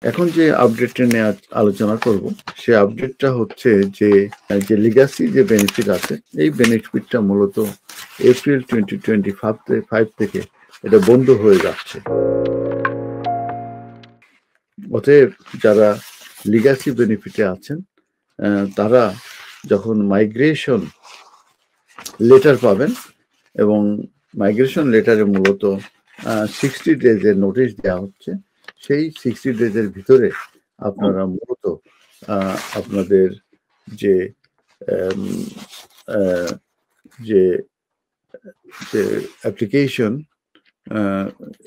এখন যে আপডেটটা নিয়ে আলোচনা করব, সে আপডেটটা হচ্ছে যে লিগ্যাসি যে বেনিফিট আছে, এই বেনিফিটটা মূলত এপ্রিল 2025 থেকে এটা বন্ধ হয়ে যাচ্ছে। অতএব যারা লিগ্যাসি বেনিফিটে আছেন তারা যখন মাইগ্রেশন লেটার পাবেন, এবং মাইগ্রেশন লেটারে মূলত 60 ডেজের নোটিশ দেওয়া হচ্ছে, সেই 60 ডেজের ভিতরে আপনারা মূলত আপনাদের যে যে অ্যাপ্লিকেশন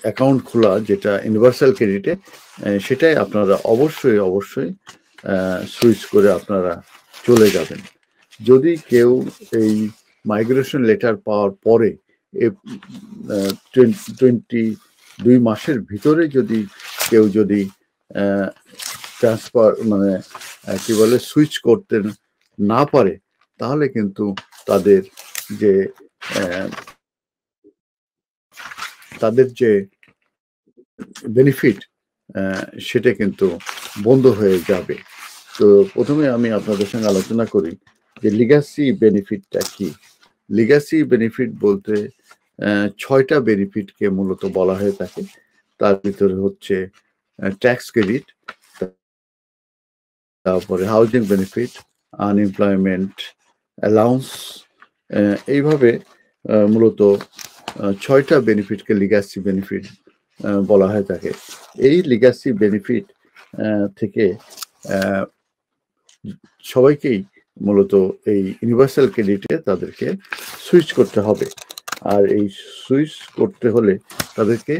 অ্যাকাউন্ট খোলা, যেটা ইউনিভার্সাল ক্রেডিটে, সেটাই আপনারা অবশ্যই সুইচ করে আপনারা চলে যাবেন। যদি কেউ এই মাইগ্রেশন লেটার পাওয়ার পরে 22 মাসের ভিতরে যদি কেউ ট্রান্সফার কি বলে সুইচ করতে না পারে, তাহলে কিন্তু তাদের যে বেনিফিট সেটা কিন্তু বন্ধ হয়ে যাবে। তো প্রথমে আমি আপনাদের সঙ্গে আলোচনা করি যে লিগ্যাসি বেনিফিটটা কি। লিগ্যাসি বেনিফিট বলতে 6টা বেনিফিটকে মূলত বলা হয়ে থাকে। তার ভিতরে হচ্ছে ট্যাক্স ক্রেডিট, তারপরে হাউজিং বেনিফিট, আনএমপ্লয়মেন্ট অ্যালাউন্স, এইভাবে মূলত 6টা বেনিফিটকে লিগ্যাসি বেনিফিট বলা হয়ে থাকে। এই লিগ্যাসি বেনিফিট থেকে সবাইকেই মূলত এই ইউনিভার্সাল ক্রেডিটে তাদেরকে সুইচ করতে হবে। আর এই সুইচ করতে হলে তাদেরকে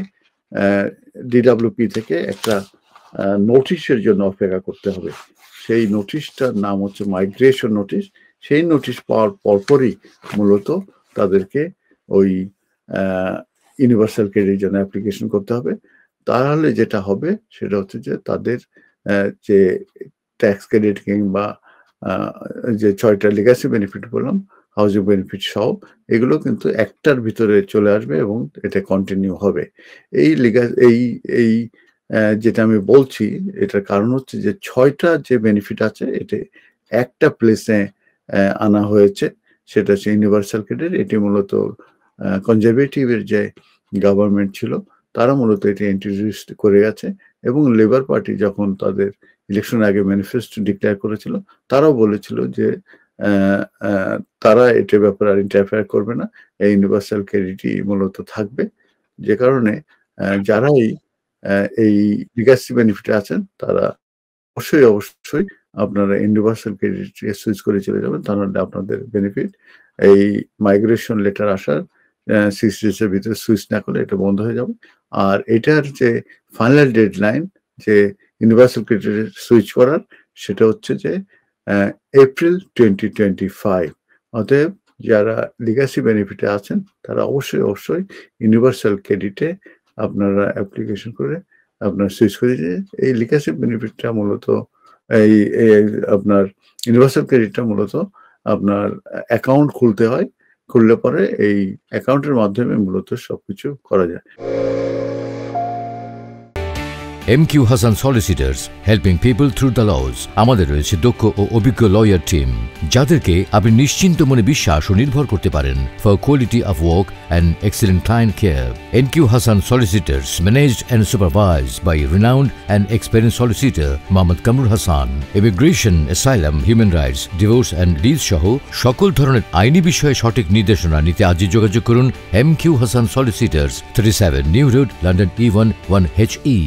ডিডব্লিউপি থেকে একটা নোটিশের জন্য অপেক্ষা করতে হবে। সেই নোটিশটার নাম হচ্ছে মাইগ্রেশন নোটিশ। সেই নোটিশ পাওয়ার পরপরই মূলত তাদেরকে ওই ইউনিভার্সাল ক্রেডিটের জন্য অ্যাপ্লিকেশন করতে হবে। তাহলে যেটা হবে সেটা হচ্ছে যে তাদের যে ট্যাক্স ক্রেডিট কিংবা যে 6টা লিগ্যাসি বেনিফিট বললাম, হাউজিং বেনিফিট সহ, এগুলো কিন্তু একটার ভিতরে চলে আসবে এবং এটা কন্টিনিউ হবে। এই যেটা আমি বলছি, এটার কারণ হচ্ছে যে 6টা যে বেনিফিট আছে এটা একটা প্লেসে আনা হয়েছে, সেটা হচ্ছে ইউনিভার্সাল ক্রেডিট। এটি মূলত কনজারভেটিভের যে গভর্নমেন্ট ছিল তারা মূলত এটি ইন্ট্রোডিউস করে গেছে, এবং লেবার পার্টি যখন তাদের ইলেকশন আগে ম্যানিফেস্টো ডিক্লেয়ার করেছিল, তারাও বলেছিল যে তারা এটার ব্যাপারে আর ইন্টারফেয়ার করবে না, এই ইউনিভার্সাল ক্রেডিটই মূলত থাকবে। যে কারণে যারাই এই লিগ্যাসি বেনিফিটে আছেন তারা অবশ্যই আপনারা ইউনিভার্সাল ক্রেডিটে সুইচ করে চলে যাবেন, তাহলে আপনাদের বেনিফিট এই মাইগ্রেশন লেটার আসার 60 ডেজের ভিতরে সুইচ না করলে এটা বন্ধ হয়ে যাবে। আর এটার যে ফাইনাল ডেডলাইন যে ইউনিভার্সাল ক্রেডিটে সুইচ করার, সেটা হচ্ছে যে এপ্রিল 2025। অতএব যারা লিগ্যাসি বেনিফিটে আছেন তারা অবশ্যই ইউনিভার্সাল ক্রেডিটে আপনারা অ্যাপ্লিকেশন করে আপনার সুইচ করে দিয়ে এই লিগ্যাসি বেনিফিটটা মূলত এই আপনার ইউনিভার্সাল ক্রেডিটটা মূলত আপনার অ্যাকাউন্ট খুলতে হয়, খুললে পরে এই অ্যাকাউন্টের মাধ্যমে মূলত সবকিছু করা যায়। MQ Hassan Solicitors, helping people through the laws. আমাদের রয়েছে দক্ষ ও অভিজ্ঞ লয়ার টিম, যাদেরকে আপনি নিশ্চিন্ত মনে বিশ্বাস ও নির্ভর করতে পারেন for quality of work and excellent client care. MQ Hassan Solicitors, managed and supervised by renowned and experienced solicitor Mohammad Kamrul Hassan. Immigration, asylum, human rights, divorce and lease সহ সকল ধরনের আইনি বিষয়ে সঠিক নির্দেশনা নিতে আজই যোগাযোগ করুন MQ Hassan Solicitors, 37 New Road, London E1 1HE.